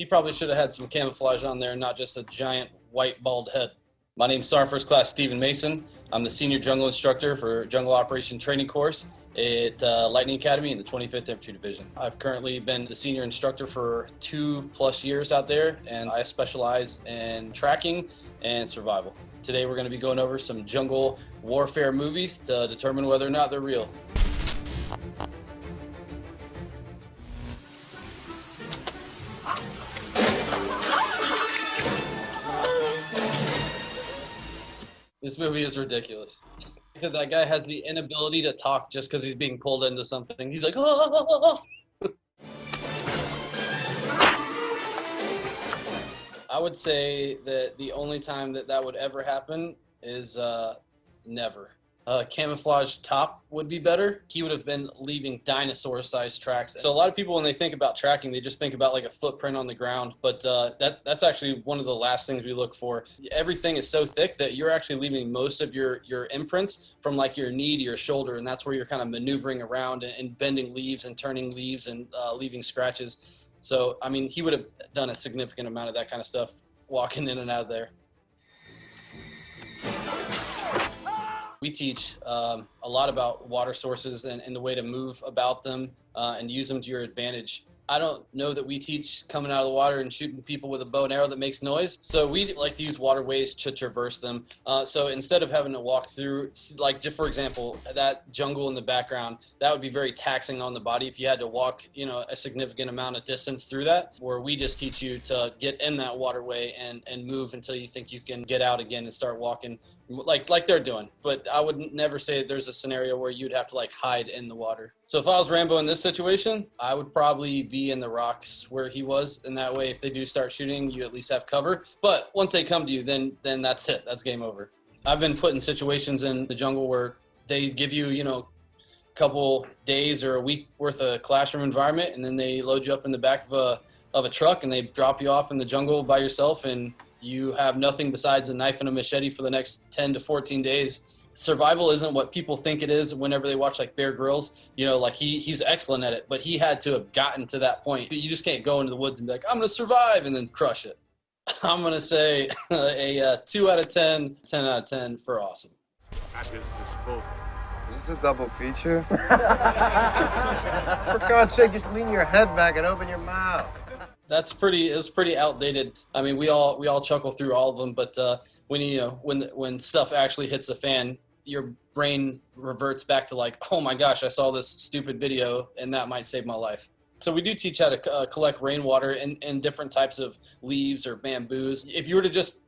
He probably should have had some camouflage on there, not just a giant white bald head. My name's Sergeant First Class Stephen Mason. I'm the senior jungle instructor for Jungle Operation Training Course at Lightning Academy in the 25th Infantry Division. I've currently been the senior instructor for 2+ years out there, and I specialize in tracking and survival. Today we're going to be going over some jungle warfare movies to determine whether or not they're real. This movie is ridiculous. Because that guy has the inability to talk just because he's being pulled into something. He's like, oh. I would say that the only time that would ever happen is never. Camouflage top would be better. He would have been leaving dinosaur-sized tracks. So a lot of people, when they think about tracking, they just think about like a footprint on the ground. But that's actually one of the last things we look for. Everything is so thick that you're actually leaving most of your imprints from like your knee to your shoulder, and that's where you're kind of maneuvering around and bending leaves and turning leaves and leaving scratches. So, I mean, he would have done a significant amount of that kind of stuff walking in and out of there. We teach a lot about water sources and the way to move about them and use them to your advantage. I don't know that we teach coming out of the water and shooting people with a bow and arrow that makes noise. So we like to use waterways to traverse them. So instead of having to walk through, like just for example, that jungle in the background, that would be very taxing on the body if you had to walk, you know, a significant amount of distance through that. Where we just teach you to get in that waterway and move until you think you can get out again and start walking like they're doing. But I would never say there's a scenario where you'd have to like hide in the water. So if I was Rambo in this situation, I would probably be in the rocks where he was, and that way if they do start shooting, you at least have cover. But once they come to you, then that's it. That's game over. I've been put in situations in the jungle where they give you, you know, a couple days or a week worth of classroom environment, and then they load you up in the back of a truck and they drop you off in the jungle by yourself, and you have nothing besides a knife and a machete for the next 10 to 14 days. Survival isn't what people think it is whenever they watch like Bear Grylls. You know, like he's excellent at it, but he had to have gotten to that point. You just can't go into the woods and be like, I'm going to survive and then crush it. I'm going to say a 2 out of 10, 10 out of 10 for awesome. At his disposal. Is this a double feature? For God's sake, just lean your head back and open your mouth. It's pretty outdated. I mean, we all chuckle through all of them, but when stuff actually hits the fan, your brain reverts back to like, oh my gosh, I saw this stupid video and that might save my life. So we do teach how to collect rainwater in different types of leaves or bamboos. If you were to just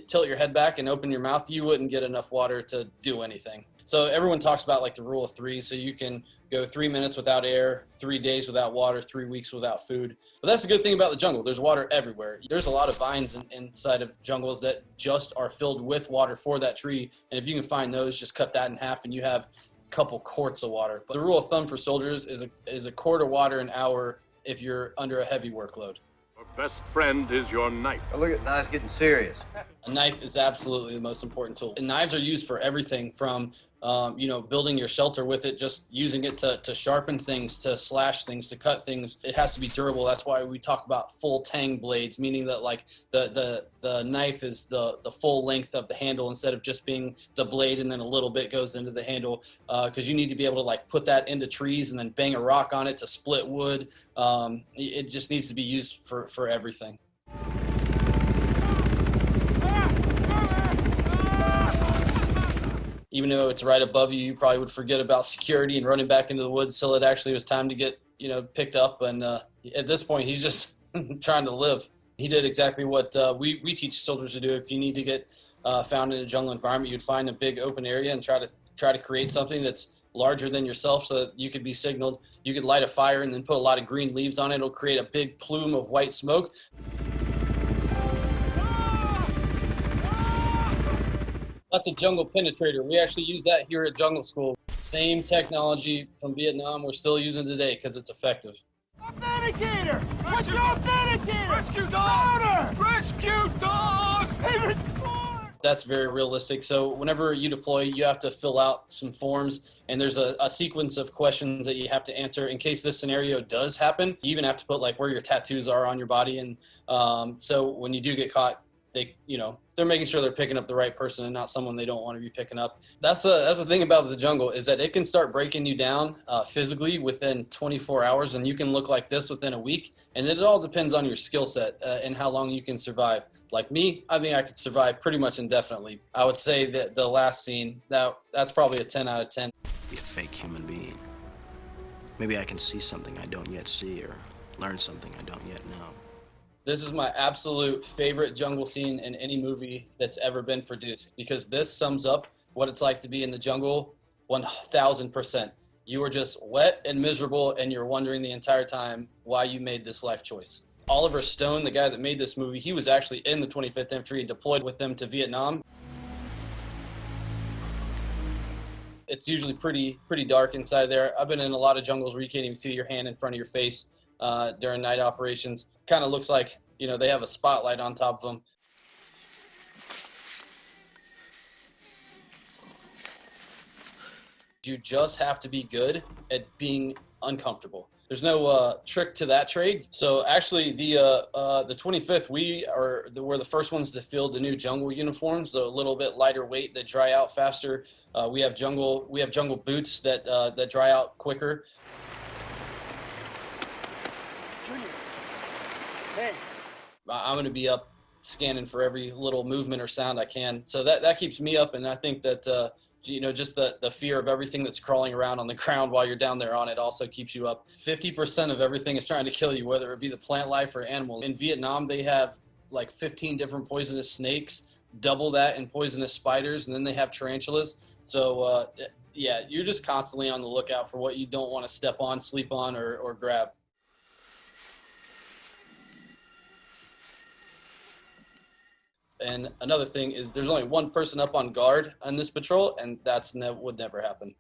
tilt your head back and open your mouth, you wouldn't get enough water to do anything. So everyone talks about like the rule of 3. So you can go 3 minutes without air, 3 days without water, 3 weeks without food. But that's the good thing about the jungle. There's water everywhere. There's a lot of vines inside of jungles that just are filled with water for that tree. And if you can find those, just cut that in half and you have a couple quarts of water. But the rule of thumb for soldiers is a quart of water an hour if you're under a heavy workload. Your best friend is your knife. Oh, look at Nas getting serious. A knife is absolutely the most important tool. And knives are used for everything from, building your shelter with it, just using it to sharpen things, to slash things, to cut things. It has to be durable. That's why we talk about full tang blades, meaning that like the knife is the full length of the handle instead of just being the blade and then a little bit goes into the handle, because you need to be able to like put that into trees and then bang a rock on it to split wood. It just needs to be used for everything. Even though it's right above you, you probably would forget about security and running back into the woods till it actually was time to get, picked up. And at this point, he's just trying to live. He did exactly what we teach soldiers to do. If you need to get found in a jungle environment, you'd find a big open area and try to create something that's larger than yourself so that you could be signaled. You could light a fire and then put a lot of green leaves on it. It'll create a big plume of white smoke. That's a jungle penetrator. We actually use that here at jungle school. Same technology from Vietnam we're still using today because it's effective. Authenticator! What's your authenticator? Rescue dog! Louder! Rescue dog! That's very realistic. So whenever you deploy, you have to fill out some forms, and there's a sequence of questions that you have to answer in case this scenario does happen. You even have to put like where your tattoos are on your body. And so when you do get caught, they're making sure they're picking up the right person and not someone they don't want to be picking up. That's the thing about the jungle, is that it can start breaking you down physically within 24 hours, and you can look like this within a week. And it all depends on your skill set and how long you can survive. Like me, I think I could survive pretty much indefinitely. I would say that the last scene, that's probably a 10 out of 10. Be a fake human being. Maybe I can see something I don't yet see, or learn something I don't yet know. This is my absolute favorite jungle scene in any movie that's ever been produced, because this sums up what it's like to be in the jungle 1000%. You are just wet and miserable, and you're wondering the entire time why you made this life choice. Oliver Stone, the guy that made this movie, he was actually in the 25th Infantry and deployed with them to Vietnam. It's usually pretty dark inside there. I've been in a lot of jungles where you can't even see your hand in front of your face during night operations. Kind of looks like, they have a spotlight on top of them. You just have to be good at being uncomfortable. There's no trick to that trade. So actually, the 25th, we're the first ones to field the new jungle uniforms, so a little bit lighter weight that dry out faster. We have jungle boots that dry out quicker. Junior. Hey. I'm going to be up scanning for every little movement or sound I can. So that keeps me up, and I think that just the fear of everything that's crawling around on the ground while you're down there on it also keeps you up. 50% of everything is trying to kill you, whether it be the plant life or animal. In Vietnam, they have like 15 different poisonous snakes, double that in poisonous spiders, and then they have tarantulas. So yeah, you're just constantly on the lookout for what you don't want to step on, sleep on, or grab. And another thing is there's only one person up on guard on this patrol, and would never happen.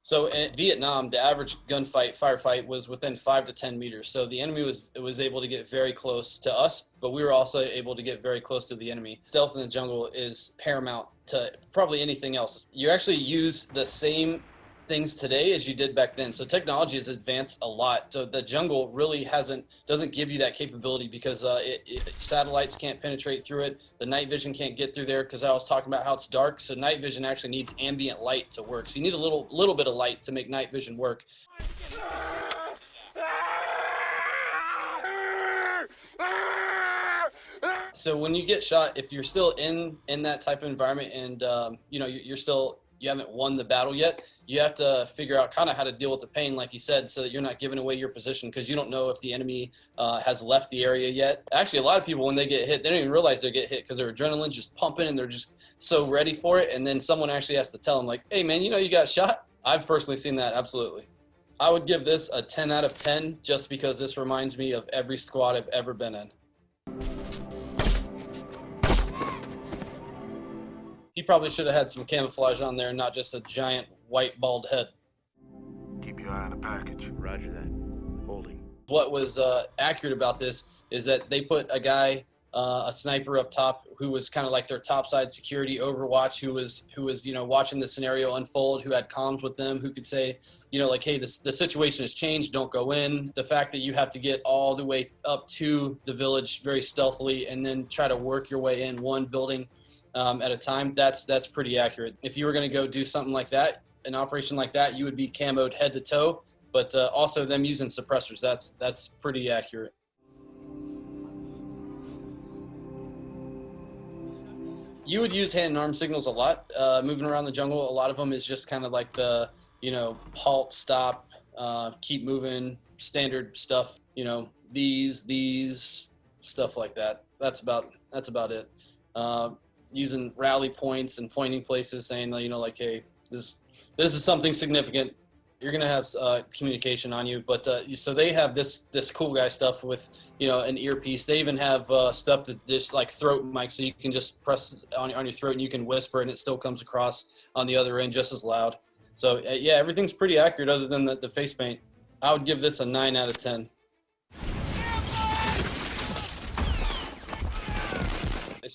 So in Vietnam, the average firefight was within 5 to 10 meters. So the enemy was able to get very close to us, but we were also able to get very close to the enemy. Stealth in the jungle is paramount to probably anything else. You actually use the same things today as you did back then. So technology has advanced a lot. So the jungle really doesn't give you that capability because satellites can't penetrate through it. The night vision can't get through there because I was talking about how it's dark. So night vision actually needs ambient light to work. So you need a little bit of light to make night vision work. So when you get shot, if you're still in that type of environment and you haven't won the battle yet, you have to figure out kind of how to deal with the pain, like you said, so that you're not giving away your position, because you don't know if the enemy has left the area yet. Actually, a lot of people, when they get hit, they don't even realize they get hit because their adrenaline's just pumping and they're just so ready for it. And then someone actually has to tell them, like, hey, man, you got shot? I've personally seen that, absolutely. I would give this a 10 out of 10 just because this reminds me of every squad I've ever been in. He probably should have had some camouflage on there, not just a giant white bald head. Keep your eye on the package. Roger that. Holding. What was accurate about this is that they put a guy, a sniper up top, who was kind of like their topside security overwatch, who was watching the scenario unfold, who had comms with them, who could say, like, hey, the situation has changed, don't go in. The fact that you have to get all the way up to the village very stealthily and then try to work your way in one building at a time, that's pretty accurate. If you were going to go do something like that, an operation like that, you would be camoed head to toe, but also them using suppressors, that's pretty accurate. You would use hand and arm signals a lot. Moving around the jungle, a lot of them is just kind of like the, halt, stop, keep moving, standard stuff, these, stuff like that. That's about it. Using rally points and pointing places, saying, like, hey, this is something significant. You're gonna have communication on you, but so they have this cool guy stuff with an earpiece. They even have stuff that just like throat mic, so you can just press on your throat and you can whisper, and it still comes across on the other end just as loud. So yeah, everything's pretty accurate other than the face paint. I would give this a 9 out of 10.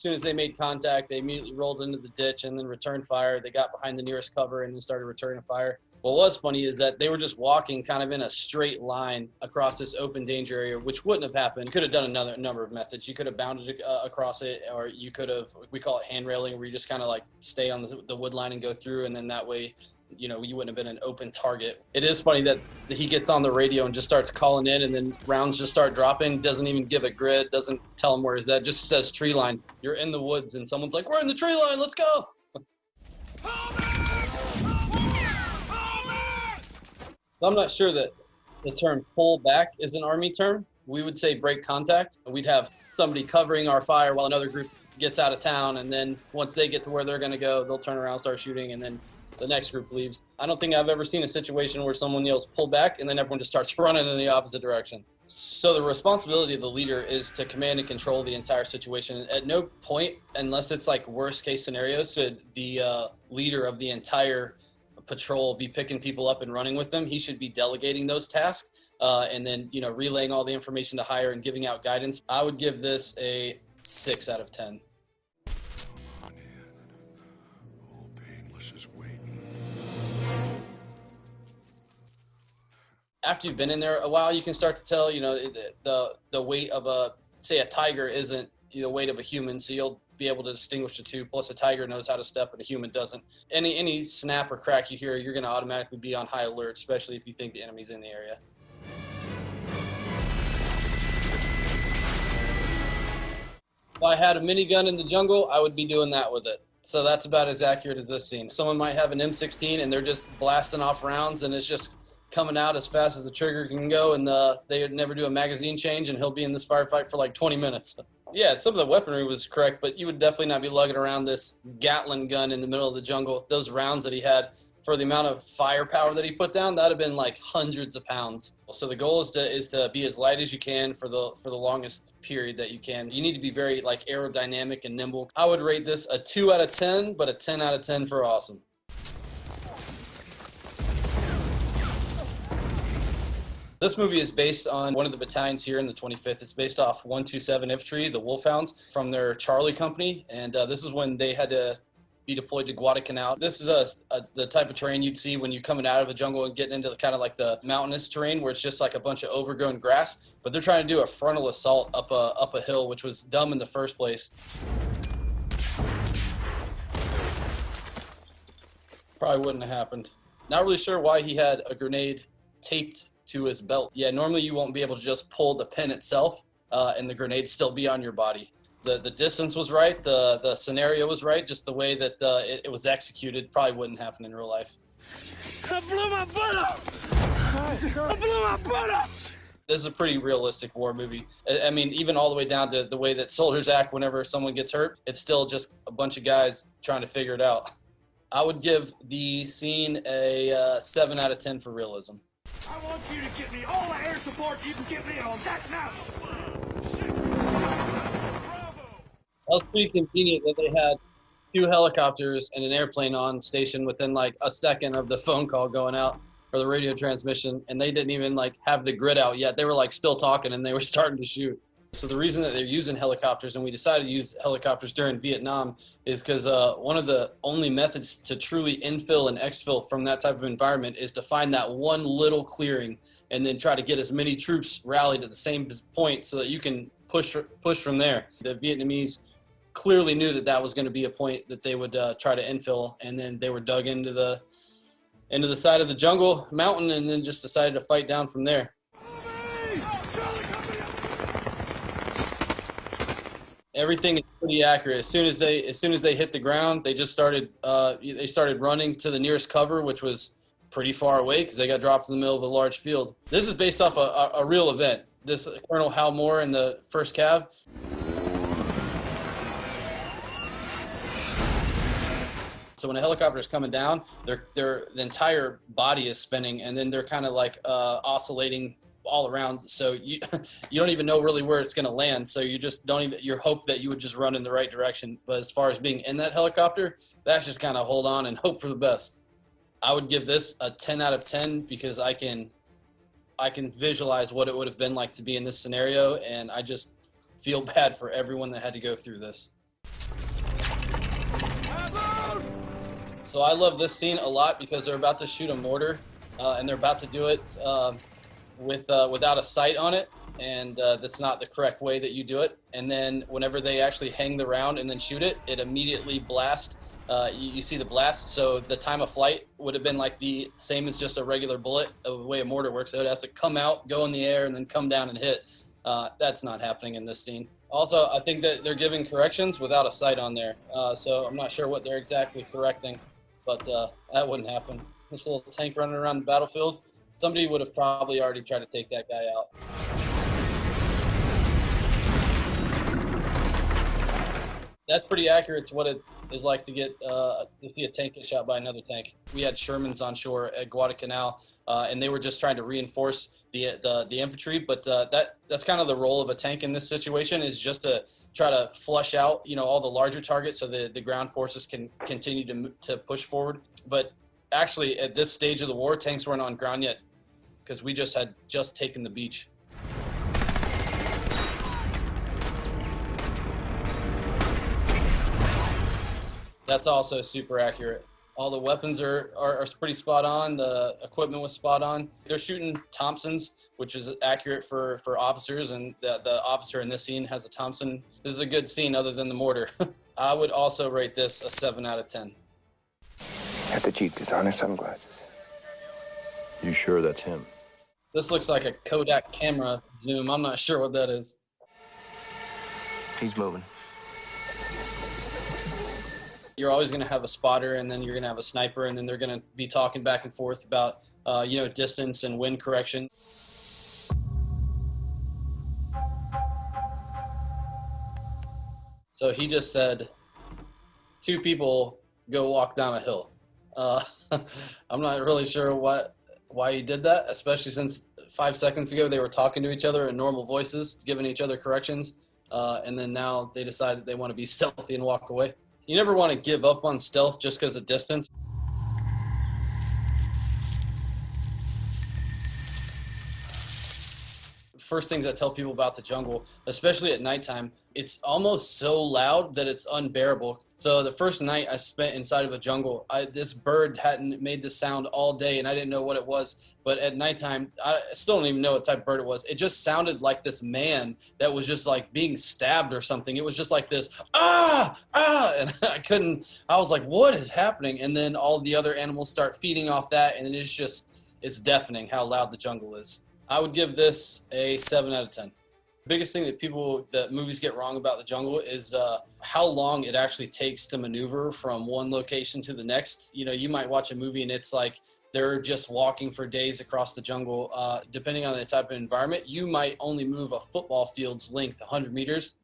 soon as they made contact, they immediately rolled into the ditch and then returned fire. They got behind the nearest cover and then started returning fire. What was funny is that they were just walking kind of in a straight line across this open danger area, which wouldn't have happened. You could have done another number of methods. You could have bounded across it, or you could have, we call it hand railing, where you just kind of like stay on the wood line and go through, and then that way, you know, you wouldn't have been an open target. It is funny that he gets on the radio and just starts calling in, and then rounds just start dropping, doesn't even give a grid, doesn't tell him where he's at, just says tree line. You're in the woods, and someone's like, we're in the tree line, let's go. I'm not sure that the term pull back is an Army term. We would say break contact. We'd have somebody covering our fire while another group gets out of town, and then once they get to where they're going to go, they'll turn around, start shooting, and then the next group leaves. I don't think I've ever seen a situation where someone yells pull back and then everyone just starts running in the opposite direction. So the responsibility of the leader is to command and control the entire situation. At no point, unless it's like worst case scenario, should the leader of the entire patrol be picking people up and running with them. He should be delegating those tasks and then, you know, relaying all the information to higher and giving out guidance. I would give this a 6 out of 10. All painless is waiting. After you've been in there a while, you can start to tell, you know, the weight of a tiger isn't the weight of a human, so you'll be able to distinguish the two. Plus, a tiger knows how to step and a human doesn't. Any snap or crack you hear, you're going to automatically be on high alert, especially if you think the enemy's in the area. If I had a minigun in the jungle, I would be doing that with it. So that's about as accurate as this scene. Someone might have an M16 and they're just blasting off rounds, and it's just coming out as fast as the trigger can go, and they would never do a magazine change, and he'll be in this firefight for like 20 minutes. Yeah, some of the weaponry was correct, but you would definitely not be lugging around this Gatling gun in the middle of the jungle. Those rounds that he had, for the amount of firepower that he put down, that would have been like hundreds of pounds. So the goal is to be as light as you can for the longest period that you can. You need to be very like aerodynamic and nimble. I would rate this a 2 out of 10, but a 10 out of 10 for awesome. This movie is based on one of the battalions here in the 25th. It's based off 127 Infantry, the Wolfhounds, from their Charlie Company. And this is when they had to be deployed to Guadalcanal. This is the type of terrain you'd see when you're coming out of a jungle and getting into kind of like the mountainous terrain where it's just like a bunch of overgrown grass. But they're trying to do a frontal assault up a hill, which was dumb in the first place. Probably wouldn't have happened. Not really sure why he had a grenade taped to his belt. Yeah, normally you won't be able to just pull the pin itself and the grenade still be on your body. The distance was right, the scenario was right, just the way that it was executed probably wouldn't happen in real life. I blew my butt up! I blew my butt up! This is a pretty realistic war movie. I mean, even all the way down to the way that soldiers act whenever someone gets hurt, it's still just a bunch of guys trying to figure it out. I would give the scene a 7 out of 10 for realism. I want you to get me all the air support you can get me on that now. That was pretty convenient that they had 2 helicopters and an airplane on station within like a second of the phone call going out or the radio transmission, and they didn't even like have the grid out yet. They were like still talking and they were starting to shoot. So the reason that they're using helicopters, and we decided to use helicopters during Vietnam, is because one of the only methods to truly infill and exfil from that type of environment is to find that one little clearing and then try to get as many troops rallied at the same point so that you can push from there. The Vietnamese clearly knew that that was going to be a point that they would try to infill, and then they were dug into the side of the jungle mountain and then just decided to fight down from there. Everything is pretty accurate. As soon as they hit the ground, they just started running to the nearest cover, which was pretty far away because they got dropped in the middle of a large field. This is based off a real event. This Colonel Hal Moore in the 1st Cav. So when a helicopter is coming down, the entire body is spinning, and then they're kind of like oscillating all around, so you don't even know really where it's going to land, so you just don't even, you hope that you would just run in the right direction. But as far as being in that helicopter, that's just kind of hold on and hope for the best. I would give this a 10 out of 10 because I can visualize what it would have been like to be in this scenario, and I just feel bad for everyone that had to go through this. So I love this scene a lot because they're about to shoot a mortar, and they're about to do it without a sight on it, and that's not the correct way that you do it. And then whenever they actually hang the round and then shoot it, it immediately blasts. You see the blast, so the time of flight would have been like the same as just a regular bullet, the way a mortar works. So it has to come out, go in the air, and then come down and hit. That's not happening in this scene. Also, I think that they're giving corrections without a sight on there, so I'm not sure what they're exactly correcting, but that wouldn't happen. This little tank running around the battlefield, somebody would have probably already tried to take that guy out. That's pretty accurate to what it is like to get to see a tank get shot by another tank. We had Shermans on shore at Guadalcanal, and they were just trying to reinforce the infantry. But that's kind of the role of a tank in this situation, is just to try to flush out all the larger targets so the ground forces can continue to push forward. But actually, at this stage of the war, tanks weren't on ground yet because we had just taken the beach. That's also super accurate. All the weapons are pretty spot on. The equipment was spot on. They're shooting Thompsons, which is accurate for officers, and the officer in this scene has a Thompson. This is a good scene other than the mortar. I would also rate this a 7 out of 10. At the Chief Designer sunglasses. You sure that's him? This looks like a Kodak camera zoom. I'm not sure what that is. He's moving. You're always going to have a spotter, and then you're going to have a sniper, and then they're going to be talking back and forth about, distance and wind correction. So he just said, 2 people go walk down a hill. I'm not really sure why he did that, especially since 5 seconds ago they were talking to each other in normal voices, giving each other corrections, and then now they decided they want to be stealthy and walk away. You never want to give up on stealth just because of distance. First things I tell people about the jungle, especially at nighttime, it's almost so loud that it's unbearable. So the first night I spent inside of a jungle, this bird hadn't made this sound all day, and I didn't know what it was. But at nighttime, I still don't even know what type of bird it was. It just sounded like this man that was just like being stabbed or something. It was just like this, and I was like, what is happening? And then all the other animals start feeding off that, and it's deafening how loud the jungle is. I would give this a 7 out of 10. The biggest thing that movies get wrong about the jungle is how long it actually takes to maneuver from one location to the next. You might watch a movie and it's like they're just walking for days across the jungle. Depending on the type of environment, you might only move a football field's length, 100 meters.